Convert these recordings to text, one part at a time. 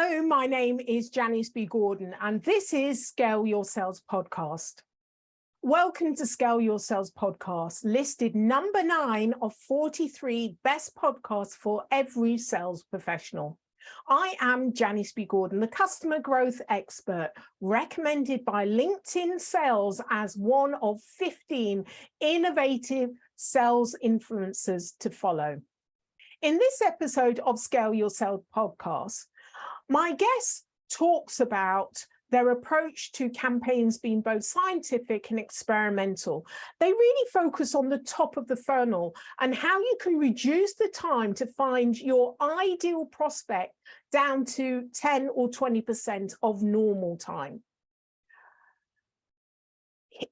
Hello, my name is Janice B. Gordon, and this is Scale Your Sales Podcast. Welcome to Scale Your Sales Podcast, listed number 9 of 43 best podcasts for every sales professional. I am Janice B. Gordon, the customer growth expert, recommended by LinkedIn Sales as one of 15 innovative sales influencers to follow. In this episode of Scale Your Sales Podcast, my guest talks about their approach to campaigns being both scientific and experimental. They really focus on the top of the funnel and how you can reduce the time to find your ideal prospect down to 10 or 20% of normal time.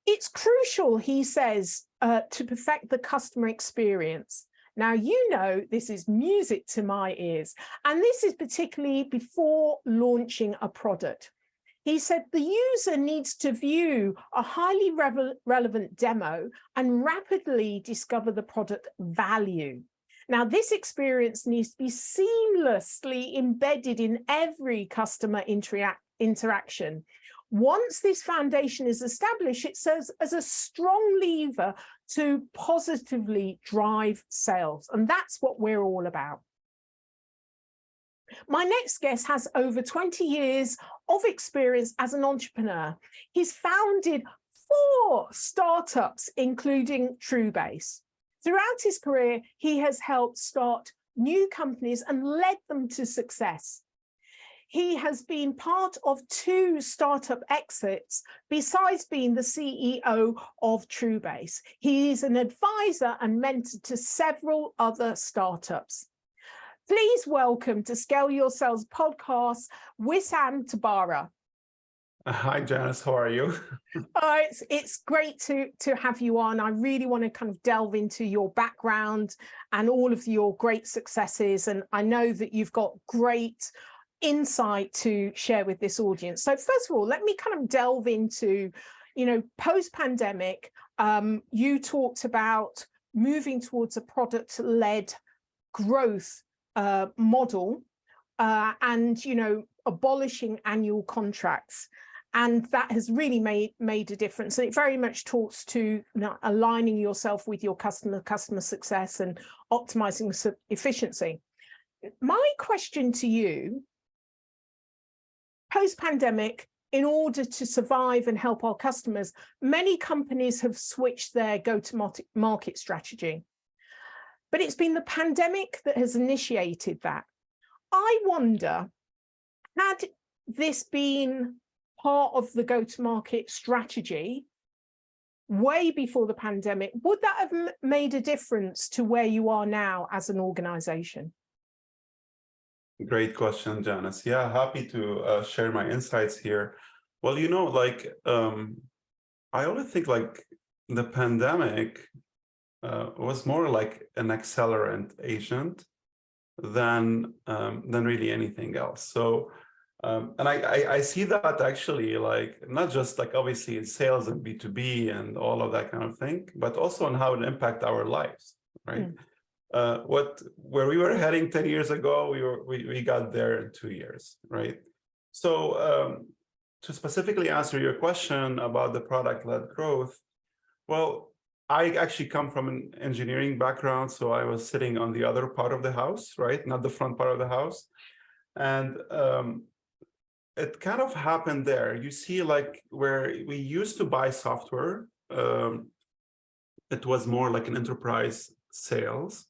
It's crucial, he says, to perfect the customer experience. Now, you know, this is music to my ears, and this is particularly before launching a product. He said the user needs to view a highly relevant demo and rapidly discover the product value. Now, this experience needs to be seamlessly embedded in every customer interaction. Once this foundation is established, it serves as a strong lever to positively drive sales. And that's what we're all about. My next guest has over 20 years of experience as an entrepreneur. He's founded 4 startups, including TrueBase. Throughout his career, he has helped start new companies and led them to success. He has been part of 2 startup exits, besides being the CEO of TrueBase. He is an advisor and mentor to several other startups. Please welcome to Scale Your Sales Podcast, Wissam Tabbara. Hi, Janice. How are you? It's great to have you on. I really want to kind of delve into your background and all of your great successes. And I know that you've got great insight to share with this audience. So first of all, let me kind of delve into, post-pandemic, you talked about moving towards a product-led growth model and, abolishing annual contracts. And that has really made a difference. And it very much talks to aligning yourself with your customer success and optimizing efficiency. My question to you, post-pandemic, in order to survive and help our customers, many companies have switched their go-to-market strategy. But it's been the pandemic that has initiated that. I wonder, had this been part of the go-to-market strategy way before the pandemic, would that have made a difference to where you are now as an organization? Great question, Janice. Yeah, happy to share my insights here. Well, I always think the pandemic was more like an accelerant agent than really anything else. So, and I see that actually not just obviously in sales and B2B and all of that kind of thing, but also on how it impacts our lives, right? Where we were heading 10 years ago, we got there in 2 years, right? So to specifically answer your question about the product-led growth, well, I actually come from an engineering background, so I was sitting on the other part of the house, right? Not the front part of the house. And it kind of happened there. You see, where we used to buy software, it was more like an enterprise sales,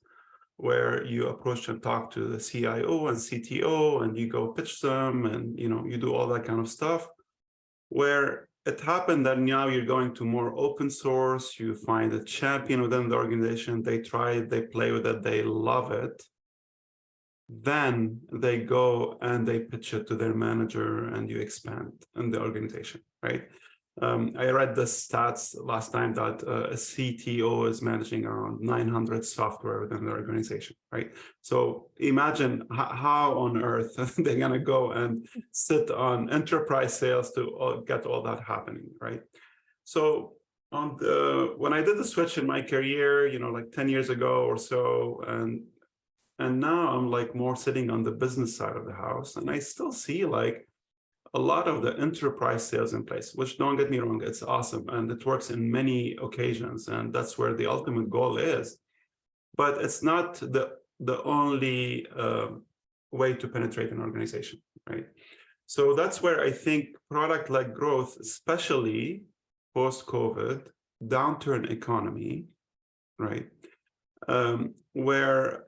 where you approach and talk to the CIO and CTO, and you go pitch them, and you do all that kind of stuff. Where it happened that now you're going to more open source, you find a champion within the organization, they try it, they play with it, they love it. Then they go and they pitch it to their manager, and you expand in the organization, right? I read the stats last time that a CTO is managing around 900 software within the organization, right? So imagine how on earth they're going to go and sit on enterprise sales to get all that happening, right? So when I did the switch in my career, 10 years ago or so, and And now I'm like more sitting on the business side of the house, and I still see like a lot of the enterprise sales in place, which, don't get me wrong, it's awesome and it works in many occasions, and that's where the ultimate goal is. But it's not the only way to penetrate an organization, right? So that's where I think product-led growth, especially post-COVID, downturn economy, right? Where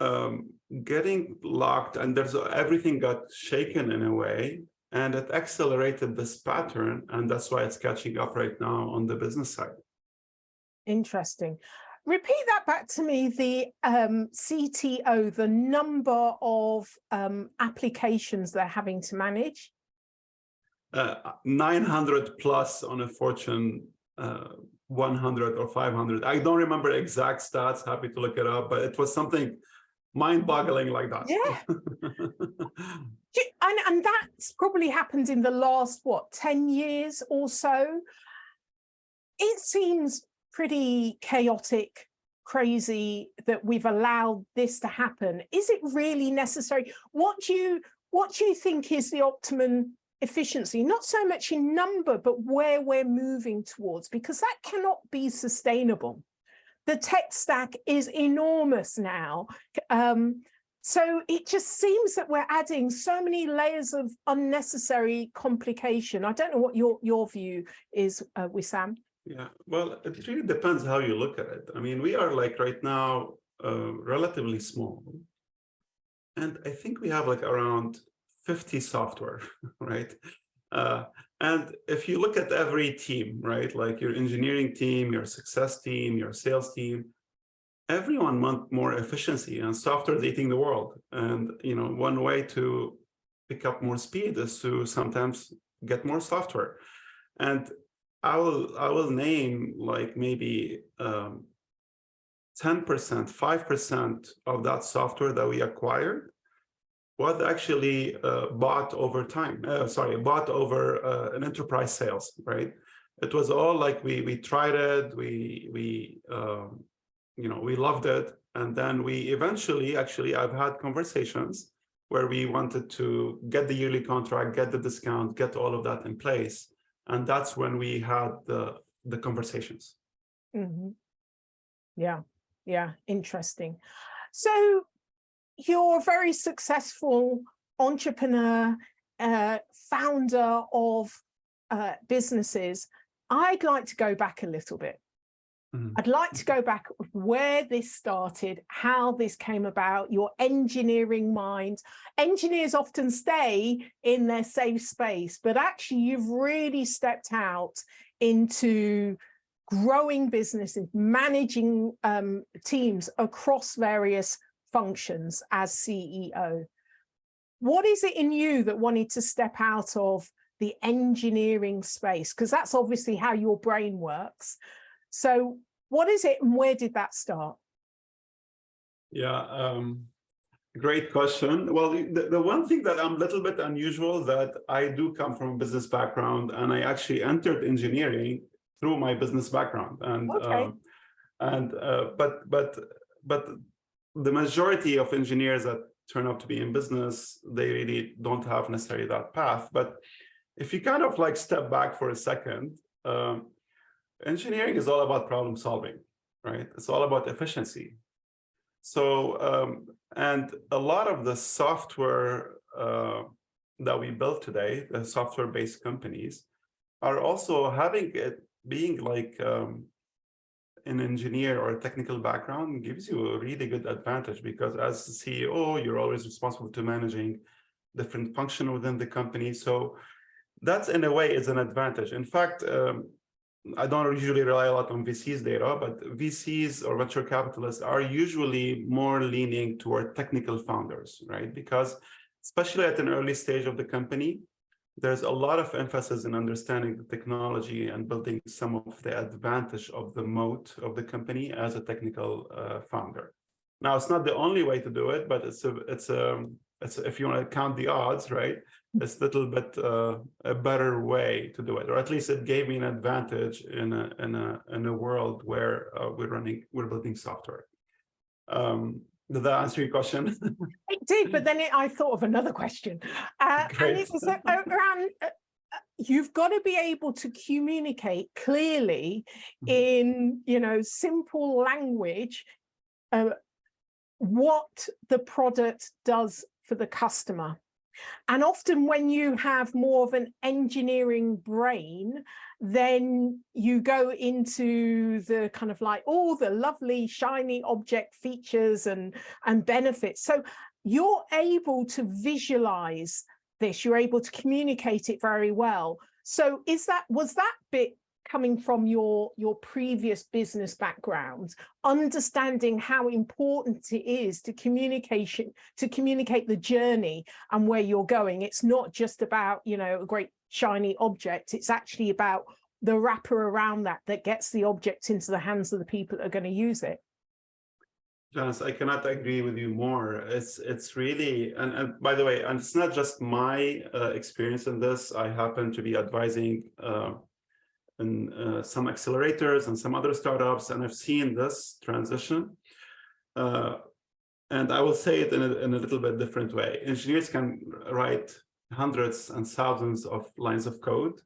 getting locked and everything got shaken in a way, and it accelerated this pattern, and that's why it's catching up right now on the business side. Interesting. Repeat that back to me, the CTO, the number of applications they're having to manage. 900 plus on a Fortune 100 or 500. I don't remember exact stats, happy to look it up, but it was something mind-boggling like that. Yeah. And that's probably happened in the last, what, 10 years or so? It seems pretty chaotic, crazy that we've allowed this to happen. Is it really necessary? What do you think is the optimum efficiency, not so much in number, but where we're moving towards? Because that cannot be sustainable. The tech stack is enormous now. So it just seems that we're adding so many layers of unnecessary complication. I don't know what your view is, Wissam. Yeah, well, it really depends how you look at it. I mean, we are like right now relatively small, and I think we have like around 50 software, right? And if you look at every team, right, like your engineering team, your success team, your sales team, everyone wants more efficiency, and software is eating the world. And one way to pick up more speed is to sometimes get more software. And I will name like maybe 10%, 5% of that software that we acquired was actually bought over time. Bought over an enterprise sales, right? It was all like we tried it, we loved it, and then we eventually, actually, I've had conversations where we wanted to get the yearly contract, get the discount, get all of that in place. And that's when we had the conversations. Mm-hmm. Yeah, interesting. So you're a very successful entrepreneur, founder of businesses. I'd like to go back a little bit. Mm-hmm. I'd like to go back where this started, how this came about, your engineering mind. Engineers often stay in their safe space, but actually you've really stepped out into growing businesses, managing teams across various functions as CEO. What is it in you that wanted to step out of the engineering space? Because that's obviously how your brain works. So what is it and where did that start? Yeah, great question. Well, the one thing that I'm a little bit unusual, that I do come from a business background, and I actually entered engineering through my business background. And okay. But the majority of engineers that turn out to be in business, they really don't have necessarily that path. But if you kind of like step back for a second, engineering is all about problem solving, right? It's all about efficiency. So, and a lot of the software that we build today, the software-based companies, are also having it being like an engineer or a technical background gives you a really good advantage, because as the CEO, you're always responsible to managing different functions within the company. So that's, in a way, is an advantage. In fact, I don't usually rely a lot on VCs data, but VCs or venture capitalists are usually more leaning toward technical founders, right? Because especially at an early stage of the company, there's a lot of emphasis in understanding the technology and building some of the advantage of the moat of the company as a technical founder. Now, it's not the only way to do it, but it's if you want to count the odds, right? It's a little bit a better way to do it, or at least it gave me an advantage in a world where we're building software. Did that answer your question? It did, but then I thought of another question. And Great. it was around, you've got to be able to communicate clearly in, simple language, what the product does for the customer. And often when you have more of an engineering brain, then you go into the kind of like all the lovely shiny object features and benefits. So you're able to visualize this, you're able to communicate it very well. So was that bit coming from your previous business background, understanding how important it is to communicate the journey and where you're going? It's not just about, a great shiny object. It's actually about the wrapper around that gets the object into the hands of the people that are going to use it. Janice, I cannot agree with you more. It's really, and by the way, and it's not just my experience in this. I happen to be advising in some accelerators and some other startups, and I've seen this transition. And I will say it in a little bit different way. Engineers can write hundreds and thousands of lines of code.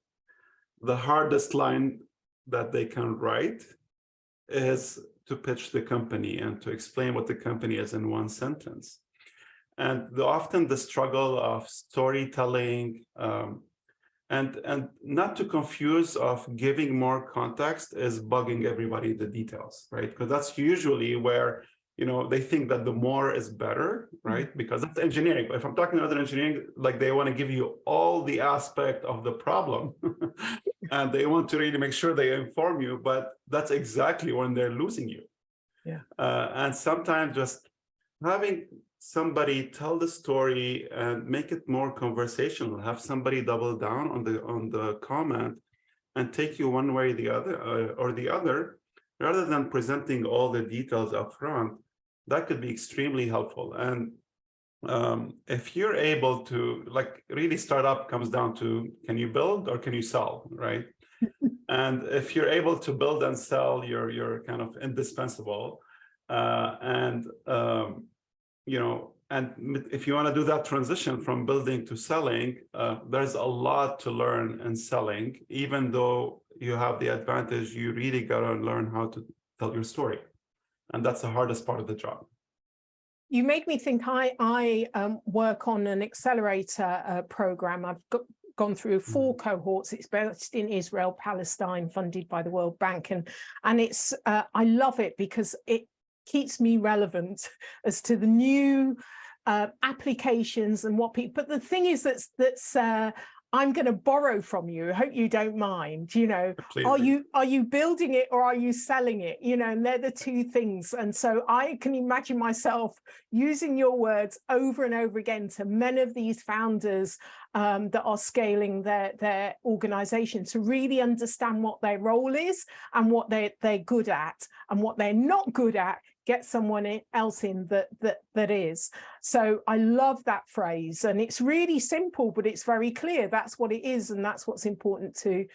The hardest line that they can write is to pitch the company and to explain what the company is in one sentence. And often the struggle of storytelling and not to confuse of giving more context is bugging everybody the details, right? Because that's usually where they think that the more is better, right? Because that's engineering. But if I'm talking about engineering, like they want to give you all the aspect of the problem and they want to really make sure they inform you, but that's exactly when they're losing you. Yeah. And sometimes just having somebody tell the story and make it more conversational, have somebody double down on the comment and take you one way or the other, rather than presenting all the details up front. That could be extremely helpful. And if you're able to, like, really, startup comes down to, can you build or can you sell, right? And if you're able to build and sell, you're kind of indispensable. And if you want to do that transition from building to selling, there's a lot to learn in selling. Even though you have the advantage, you really got to learn how to tell your story. And that's the hardest part of the job. You made me think. I work on an accelerator program. I've gone through 4 cohorts. It's based in Israel, Palestine, funded by the World Bank. And it's I love it because it keeps me relevant as to the new applications and what people, but the thing is that's I'm going to borrow from you. I hope you don't mind. Completely. Are you building it or are you selling it? And they're the two things. And so I can imagine myself using your words over and over again to many of these founders that are scaling their organization, to really understand what their role is and what they're good at, and what they're not good at, get someone else in that is. So I love that phrase, and it's really simple, but it's very clear. That's what it is, and that's what's important to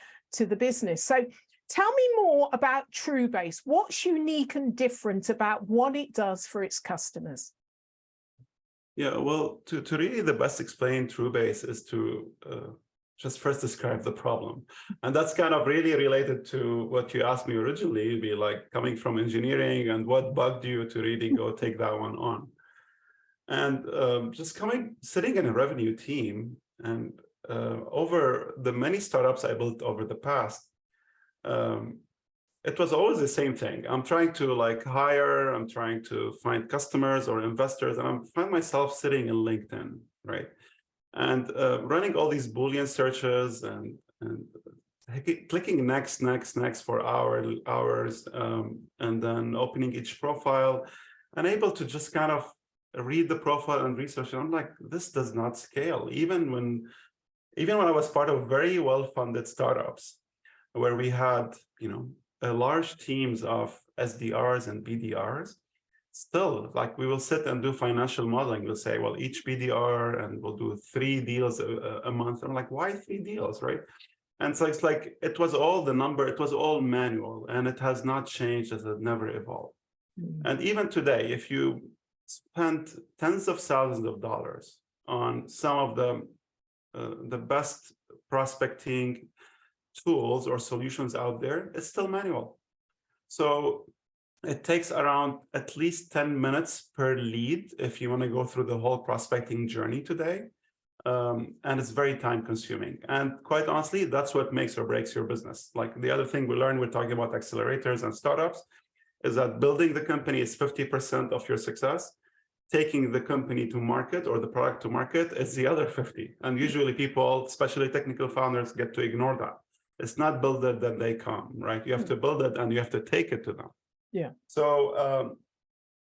the business. So tell me more about TrueBase. What's unique and different about what it does for its customers? Yeah, well, to really the best explain TrueBase is to just first describe the problem. And that's kind of really related to what you asked me originally, be like coming from engineering and what bugged you to really go take that one on. And just sitting in a revenue team, and over the many startups I built over the past, it was always the same thing. I'm trying to hire, I'm trying to find customers or investors, and I find myself sitting in LinkedIn, right? And running all these Boolean searches and clicking next for hours, and then opening each profile and able to just kind of read the profile and research. And I'm like, this does not scale. Even when I was part of very well-funded startups where we had, large teams of SDRs and BDRs, still, we will sit and do financial modeling. We'll say, well, each BDR, and we'll do 3 deals a month. I'm like, why 3 deals, right? And so it's like, it was all the number, it was all manual, and it has not changed, as it never evolved. And even today, if you spent tens of thousands of dollars on some of the best prospecting tools or solutions out there, it's still manual. So it takes around at least 10 minutes per lead if you want to go through the whole prospecting journey today. And it's very time consuming. And quite honestly, that's what makes or breaks your business. Like the other thing we learned, we're talking about accelerators and startups, is that building the company is 50% of your success. Taking the company to market or the product to market is the other 50. And usually people, especially technical founders, get to ignore that. It's not build it, then they come, right? You have to build it and you have to take it to them. Yeah. So,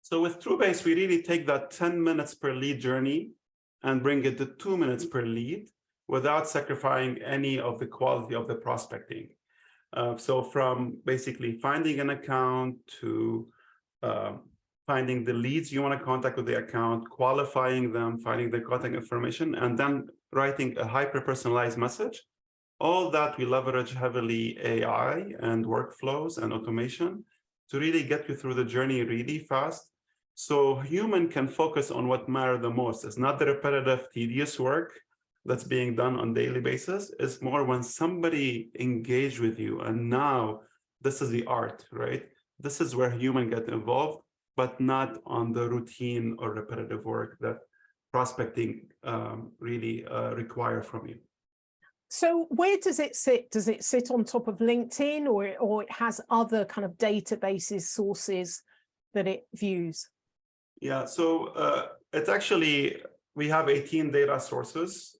so with TrueBase, we really take that 10 minutes per lead journey and bring it to 2 minutes per lead without sacrificing any of the quality of the prospecting. So from basically finding an account to finding the leads you want to contact with the account, qualifying them, finding the contact information, and then writing a hyper-personalized message. All that we leverage heavily AI and workflows and automation to really get you through the journey really fast. So human can focus on what matters the most. It's not the repetitive, tedious work that's being done on a daily basis. It's more when somebody engage with you. And now this is the art, right? This is where human get involved, but not on the routine or repetitive work that prospecting really require from you. So where does it sit? Does it sit on top of LinkedIn, or it has other kind of databases, sources that it views? Yeah, so it's actually, we have 18 data sources,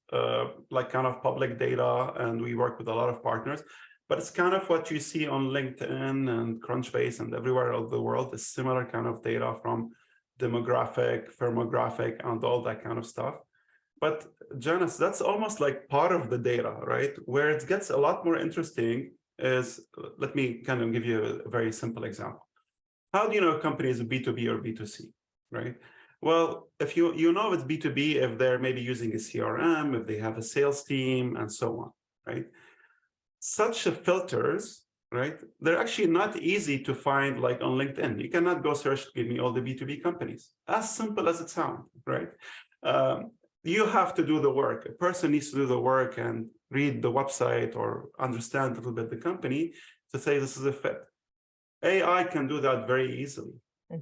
like kind of public data, and we work with a lot of partners. But it's kind of what you see on LinkedIn and Crunchbase and everywhere else in the world is similar kind of data from demographic, firmographic, and all that kind of stuff. But Janice, that's almost like part of the data, right? Where it gets a lot more interesting is, let me kind of give you a very simple example. How do you know a company is a B2B or B2C, right? Well, if you know it's B2B, if they're maybe using a CRM, if they have a sales team and so on, right? Such filters, right? They're actually not easy to find like on LinkedIn. You cannot go search, give me all the B2B companies. As simple as it sounds, right? You have to do the work. A person needs to do the work and read the website or understand a little bit the company to say this is a fit. AI can do that very easily,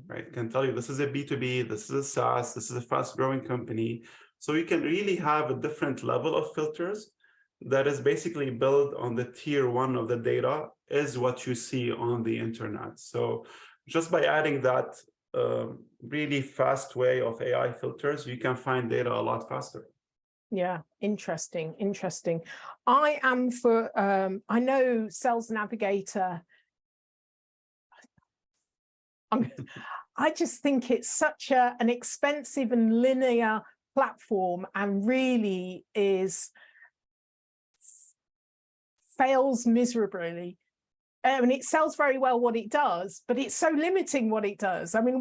right? Can tell you this is a B2B, this is a SaaS, this is a fast-growing company. So you can really have a different level of filters that is basically built on the tier 1 of the data is what you see on the internet. So just by adding that really fast way of AI filters, you can find data a lot faster. Yeah, interesting. I am for, I know Sales Navigator. I just think it's such an expensive and linear platform, and really fails miserably. I mean, it sells very well what it does, but it's so limiting what it does. I mean,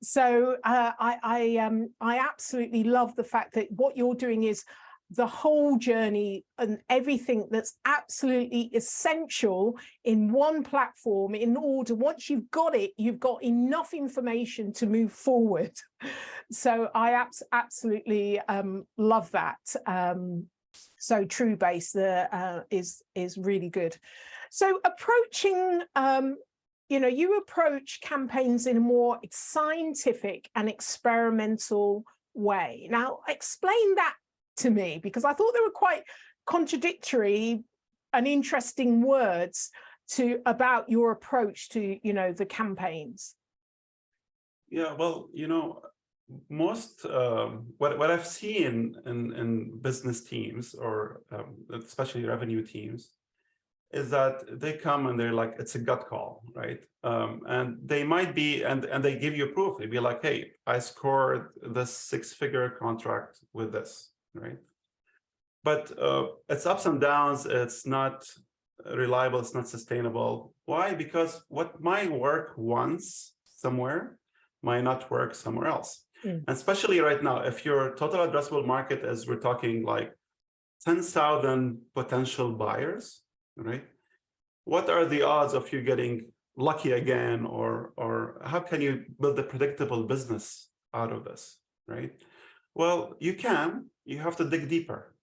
so I absolutely love the fact that what you're doing is the whole journey and everything that's absolutely essential in one platform in order, once you've got it, you've got enough information to move forward. So I absolutely love that. So TrueBase is really good. So approaching, you approach campaigns in a more scientific and experimental way. Now, explain that to me, because I thought they were quite contradictory and interesting words about your approach to, the campaigns. Yeah, well, most what I've seen in business teams or especially revenue teams is that they come and they're like, it's a gut call, right? And they might be, and they give you proof. They'd be like, hey, I scored this 6-figure contract with this, right? But it's ups and downs. It's not reliable. It's not sustainable. Why? Because what might work once somewhere might not work somewhere else. And especially right now, if your total addressable market is, we're talking like 10,000 potential buyers, right? What are the odds of you getting lucky again, or how can you build a predictable business out of this, right? Well, you can. You have to dig deeper.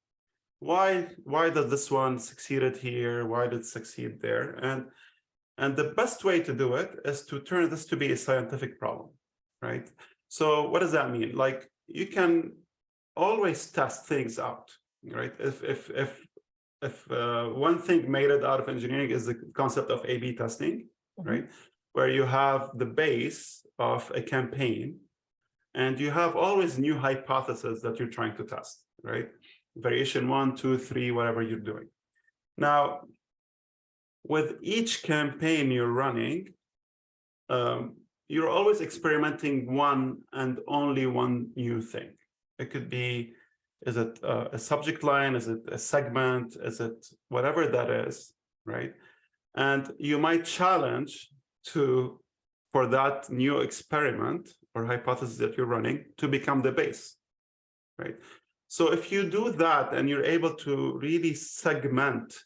Why did this one succeeded here? Why did it succeed there? And the best way to do it is to turn this to be a scientific problem, right? So what does that mean? Like, you can always test things out, right? If one thing made it out of engineering is the concept of A/B testing, right? Where you have the base of a campaign, and you have always new hypotheses that you're trying to test, right? Variation 1, 2, 3, whatever you're doing. Now, with each campaign you're running, you're always experimenting one and only one new thing. It could be, is it a subject line? Is it a segment? Is it whatever that is, right? And you might challenge for that new experiment or hypothesis that you're running to become the base, right? So if you do that and you're able to really segment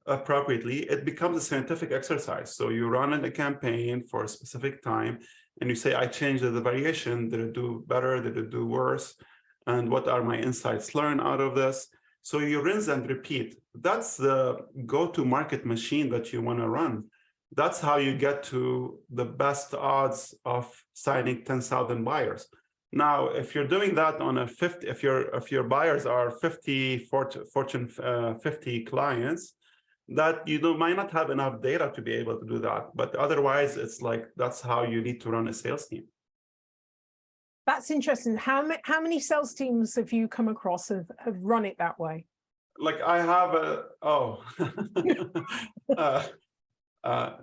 appropriately, it becomes a scientific exercise. So you run a campaign for a specific time and you say, I changed the variation. Did it do better? Did it do worse? And what are my insights learned out of this? So you rinse and repeat. That's the go-to-market machine that you want to run. That's how you get to the best odds of signing 10,000 buyers. Now, if you're doing that on a 50, if your buyers are 50 Fortune 50 clients, that you might not have enough data to be able to do that. But otherwise, it's like that's how you need to run a sales team. That's interesting. How many sales teams have you come across have run it that way? Like I have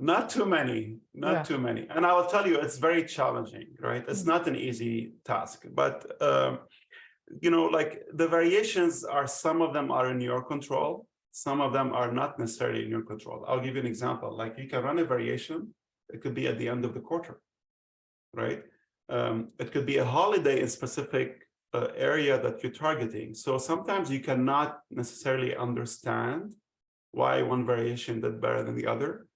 not too many, too many. And I will tell you, it's very challenging, right? It's not an easy task, but you know, like the variations are, some of them are in your control. Some of them are not necessarily in your control. I'll give you an example. Like you can run a variation. It could be at the end of the quarter, right? It could be a holiday in specific area that you're targeting. So sometimes you cannot necessarily understand why one variation did better than the other.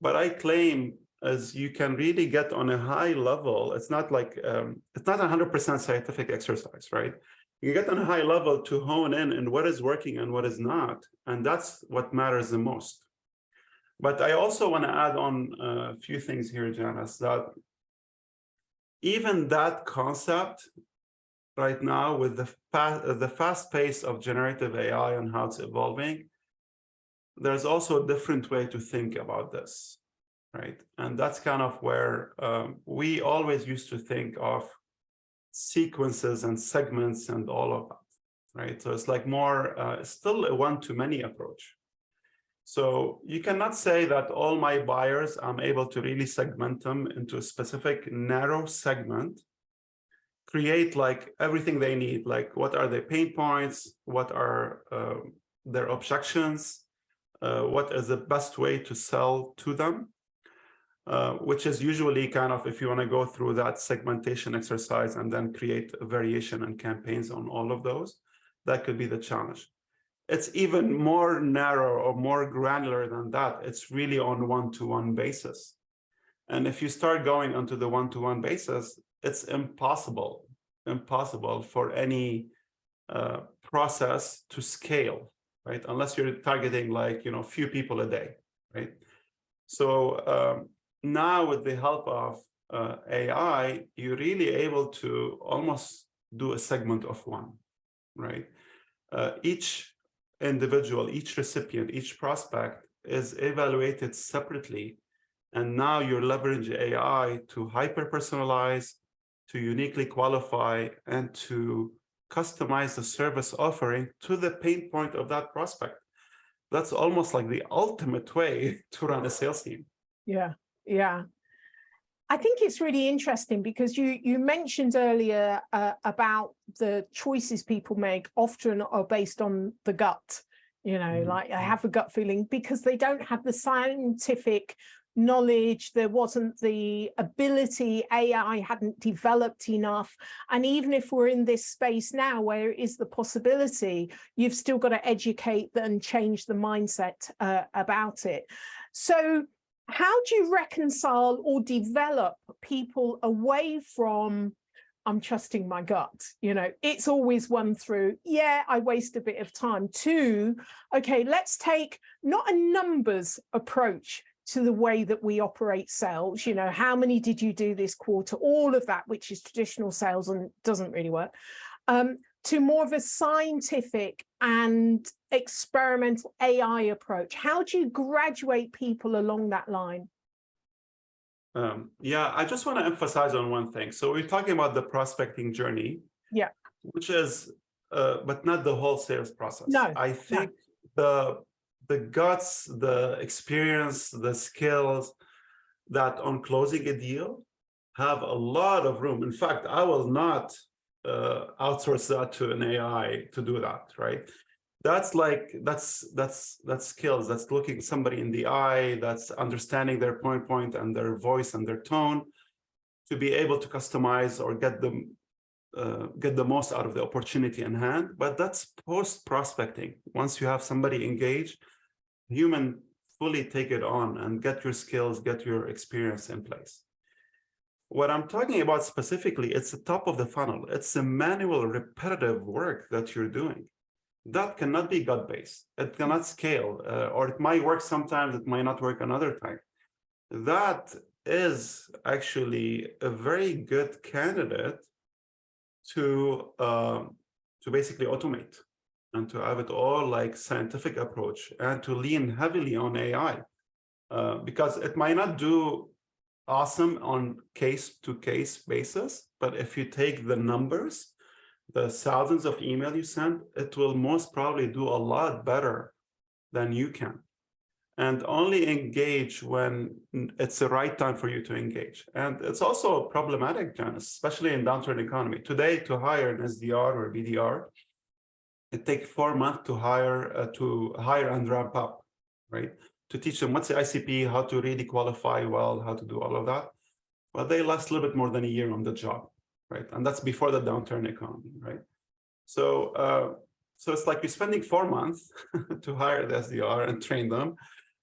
But I claim as you can really get on a high level, it's not like, it's not 100% scientific exercise, right? You get on a high level to hone in what is working and what is not. And that's what matters the most. But I also want to add on a few things here, Janice, that even that concept right now with the fast pace of generative AI and how it's evolving, there's also a different way to think about this, right? And that's kind of where we always used to think of sequences and segments and all of that, right? So it's like more, still a one-to-many approach. So you cannot say that all my buyers, I'm able to really segment them into a specific narrow segment, create like everything they need, like what are their pain points, what are their objections, what is the best way to sell to them, which is usually kind of, if you want to go through that segmentation exercise and then create a variation and campaigns on all of those, that could be the challenge. It's even more narrow or more granular than that. It's really on one-to-one basis. And if you start going onto the one-to-one basis, it's impossible for any process to scale, right? Unless you're targeting like, you know, few people a day, right? So now with the help of AI, you're really able to almost do a segment of one, right? Each individual, each recipient, each prospect is evaluated separately. And now you're leveraging AI to hyper-personalize, to uniquely qualify, and to customize the service offering to the pain point of that prospect. That's almost like the ultimate way to run a sales team. Yeah, yeah. I think it's really interesting because you mentioned earlier about the choices people make often are based on the gut, you know, like I have a gut feeling because they don't have the scientific knowledge, there wasn't the ability, AI hadn't developed enough. And even if we're in this space now where it is the possibility, you've still got to educate and change the mindset about it. So how do you reconcile or develop people away from, I'm trusting my gut, it's always won through, yeah, I waste a bit of time, to, okay, let's take not a numbers approach to the way that we operate sales, how many did you do this quarter, all of that, which is traditional sales and doesn't really work, to more of a scientific and experimental AI approach? How do you graduate people along that line? Yeah, I just want to emphasize on one thing. So we're talking about the prospecting journey, yeah, which is, but not the whole sales process. No, I think the guts, the experience, the skills that on closing a deal have a lot of room. In fact, I will not outsource that to an AI to do that, right? That's skills. That's looking somebody in the eye, that's understanding their point and their voice and their tone to be able to customize or get the most out of the opportunity in hand. But that's post prospecting. Once you have somebody engaged, human fully take it on and get your skills, get your experience in place. What I'm talking about specifically, it's the top of the funnel. It's a manual, repetitive work that you're doing. That cannot be gut-based. It cannot scale, or it might work sometimes, it might not work another time. That is actually a very good candidate to basically automate and to have it all like scientific approach and to lean heavily on AI, because it might not do awesome on case-to-case basis, but if you take the numbers, the thousands of emails you send, it will most probably do a lot better than you can. And only engage when it's the right time for you to engage. And it's also problematic, Janice, especially in downturn economy. Today, to hire an SDR or BDR, it takes 4 months to hire and ramp up, right? To teach them what's the ICP, how to really qualify well, how to do all of that. Well, they last a little bit more than a year on the job, right? And that's before the downturn economy, right? So, so it's like you're spending 4 months to hire the SDR and train them.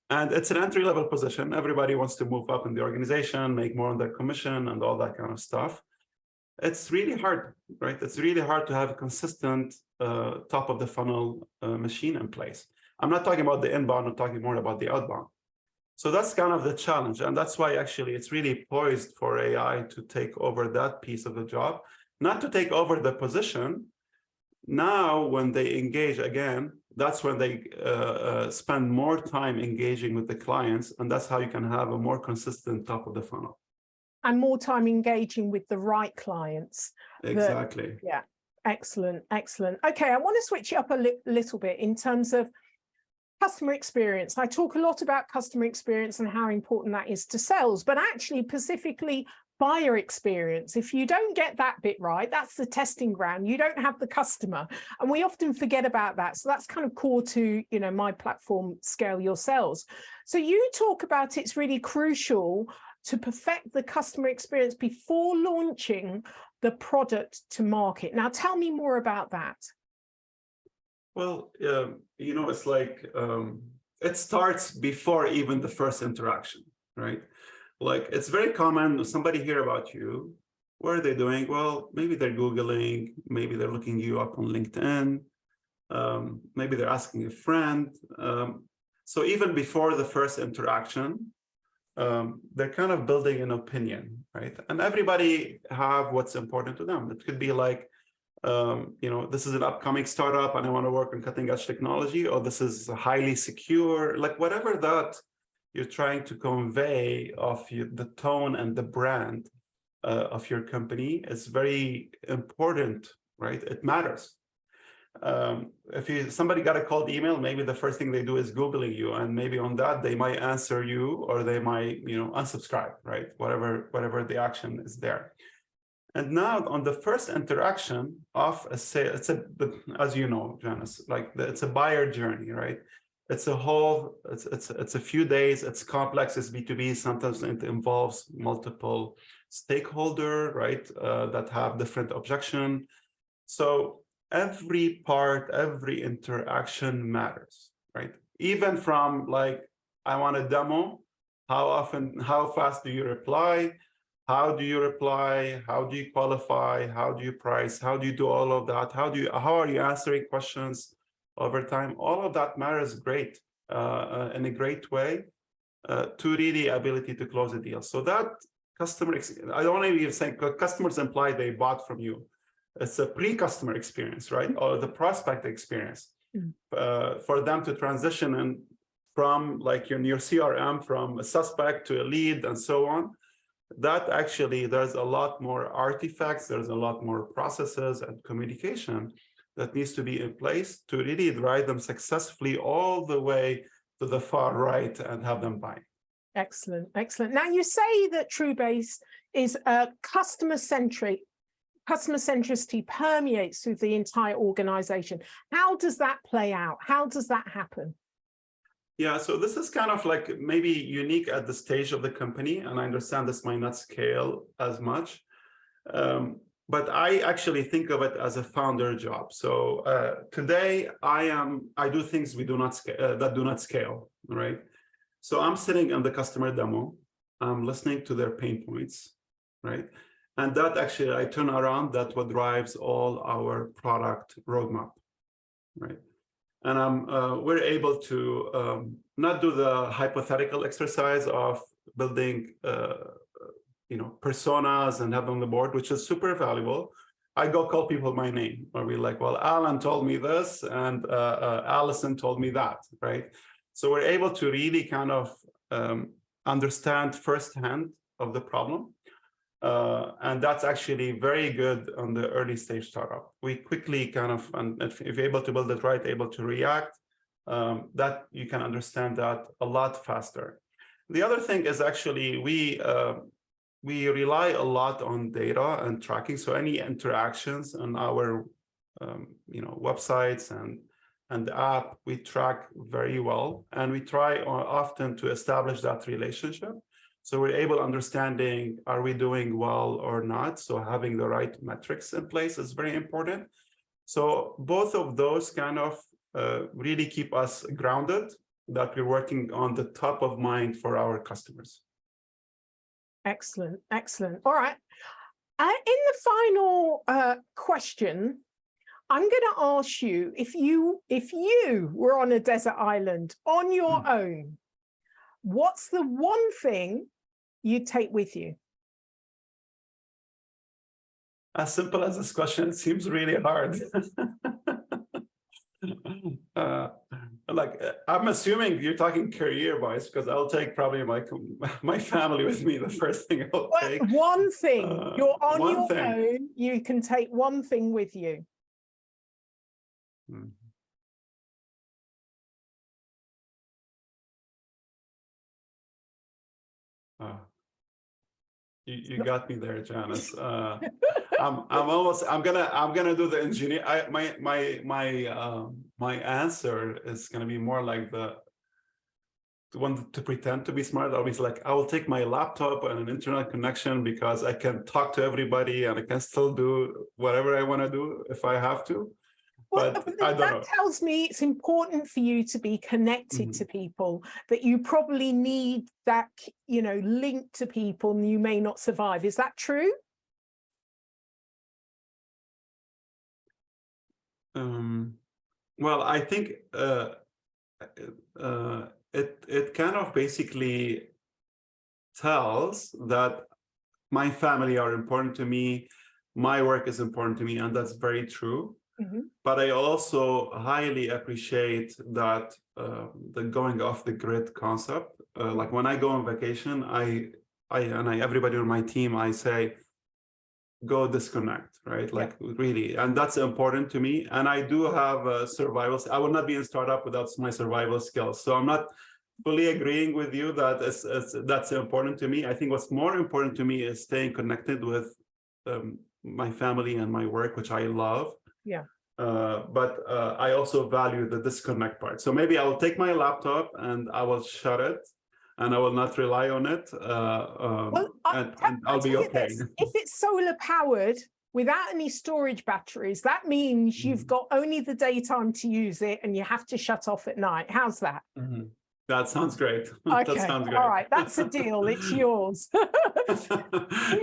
And it's an entry-level position. Everybody wants to move up in the organization, make more on their commission and all that kind of stuff. It's really hard, right? It's really hard to have a consistent top of the funnel machine in place. I'm not talking about the inbound, I'm talking more about the outbound. So that's kind of the challenge. And that's why actually it's really poised for AI to take over that piece of the job, not to take over the position. Now, when they engage again, that's when they spend more time engaging with the clients. And that's how you can have a more consistent top of the funnel. And more time engaging with the right clients. Exactly. Yeah, excellent, excellent. Okay, I want to switch it up a little bit in terms of customer experience. I talk a lot about customer experience and how important that is to sales, but actually specifically buyer experience. If you don't get that bit right, that's the testing ground. You don't have the customer. And we often forget about that. So that's kind of core to, my platform, Scale Your Sales. So you talk about it's really crucial to perfect the customer experience before launching the product to market. Now, tell me more about that. Well, it's like it starts before even the first interaction, right? Like it's very common, somebody hear about you, what are they doing? Well, maybe they're Googling, maybe they're looking you up on LinkedIn, maybe they're asking a friend. So even before the first interaction, they're kind of building an opinion, right? And everybody have what's important to them. It could be like, this is an upcoming startup and I want to work on cutting edge technology, or this is highly secure, like whatever that you're trying to convey of the tone and the brand of your company is very important, right? It matters. If somebody got a cold email, maybe the first thing they do is Googling you, and maybe on that they might answer you, or they might, unsubscribe, right? Whatever the action is there. And now on the first interaction of a sale, as you know, Janice, it's a buyer journey, right? It's a few days, it's complex, it's B2B, sometimes it involves multiple stakeholders, right? That have different objection. So every part, every interaction matters, right? Even from like, I want a demo, how fast do you reply? How do you reply? How do you qualify? How do you price? How do you do all of that? How are you answering questions over time? All of that matters great in a great way to really ability to close a deal. So that I don't want to even say customers imply they bought from you. It's a pre-customer experience, right? Or the prospect experience for them to transition and from like your CRM from a suspect to a lead and so on. That actually, there's a lot more artifacts, there's a lot more processes and communication that needs to be in place to really drive them successfully all the way to the far right and have them buy. Excellent, excellent. Now you say that TrueBase is customer-centric. Customer centricity permeates through the entire organization. How does that play out? How does that happen? Yeah, so this is kind of like maybe unique at the stage of the company, and I understand this might not scale as much, but I actually think of it as a founder job. So today I do things we do not that do not scale, right? So I'm sitting on the customer demo, I'm listening to their pain points, right? And that actually I turn around, that's what drives all our product roadmap, right? And we're able to not do the hypothetical exercise of building, personas and have them on the board, which is super valuable. I go call people by name, or we're like, well, Alan told me this, and Allison told me that, right? So we're able to really kind of understand firsthand of the problem. And that's actually very good on the early stage startup. We quickly kind of, and if you're able to build it right, able to react, that you can understand that a lot faster. The other thing is actually we rely a lot on data and tracking. So any interactions on our websites and the app, we track very well, and we try often to establish that relationship. So we're able understanding, are we doing well or not? So having the right metrics in place is very important. So both of those kind of really keep us grounded, that we're working on the top of mind for our customers. Excellent, excellent. All right. In the final question, I'm going to ask you, if you were on a desert island on your own, what's the one thing you'd take with you? As simple as this question, it seems really hard. I'm assuming you're talking career-wise, because I'll take probably my family with me. The first thing I'll take. One thing. You're on your own. You can take one thing with you. You got me there, Janice. I'm gonna do the engineer. My answer is gonna be more like the one to pretend to be smart. I'll be like, I will take my laptop and an internet connection because I can talk to everybody and I can still do whatever I want to do if I have to. But I don't know. That tells me it's important for you to be connected to people, that you probably need that, link to people, and you may not survive. Is that true? Well, I think it kind of basically tells that my family are important to me, my work is important to me, and that's very true. But I also highly appreciate that the going off the grid concept. Like when I go on vacation, everybody on my team, I say, go disconnect, right? Like really, and that's important to me. And I do have survival. I would not be in startup without my survival skills. So I'm not fully agreeing with you that that's important to me. I think what's more important to me is staying connected with my family and my work, which I love. Yeah. But I also value the disconnect part. So maybe I will take my laptop and I will shut it, and I will not rely on it. And I'll be okay. If it's solar powered without any storage batteries, that means you've got only the daytime to use it, and you have to shut off at night. How's that? That sounds great. That Okay, sounds great. all right, that's a deal. It's yours.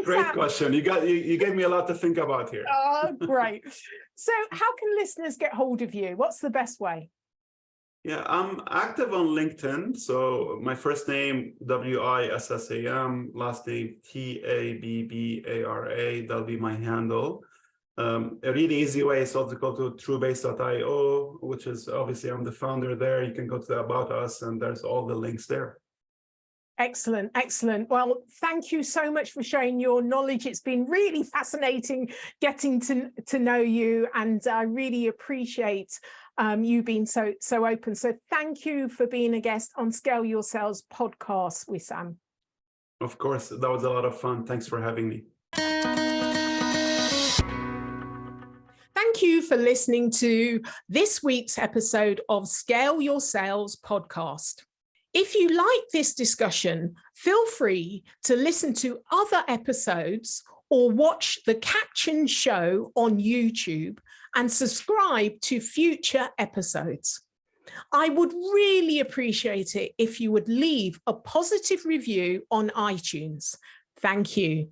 Great question. You gave me a lot to think about here. Oh, great. So how can listeners get hold of you? What's the best way? Yeah, I'm active on LinkedIn. So my first name, Wissam, last name, Tabbara. That'll be my handle. A really easy way is also go to truebase.io, which is obviously I'm the founder there. You can go to the About Us and there's all the links there. Excellent, excellent. Well, thank you so much for sharing your knowledge. It's been really fascinating getting to know you, and I really appreciate you being so open. So thank you for being a guest on Scale Your Sales podcast, Wissam. Of course, that was a lot of fun. Thanks for having me. Thank you for listening to this week's episode of Scale Your Sales podcast. If you like this discussion, feel free to listen to other episodes or watch the captioned show on YouTube and subscribe to future episodes. I would really appreciate it if you would leave a positive review on iTunes. Thank you.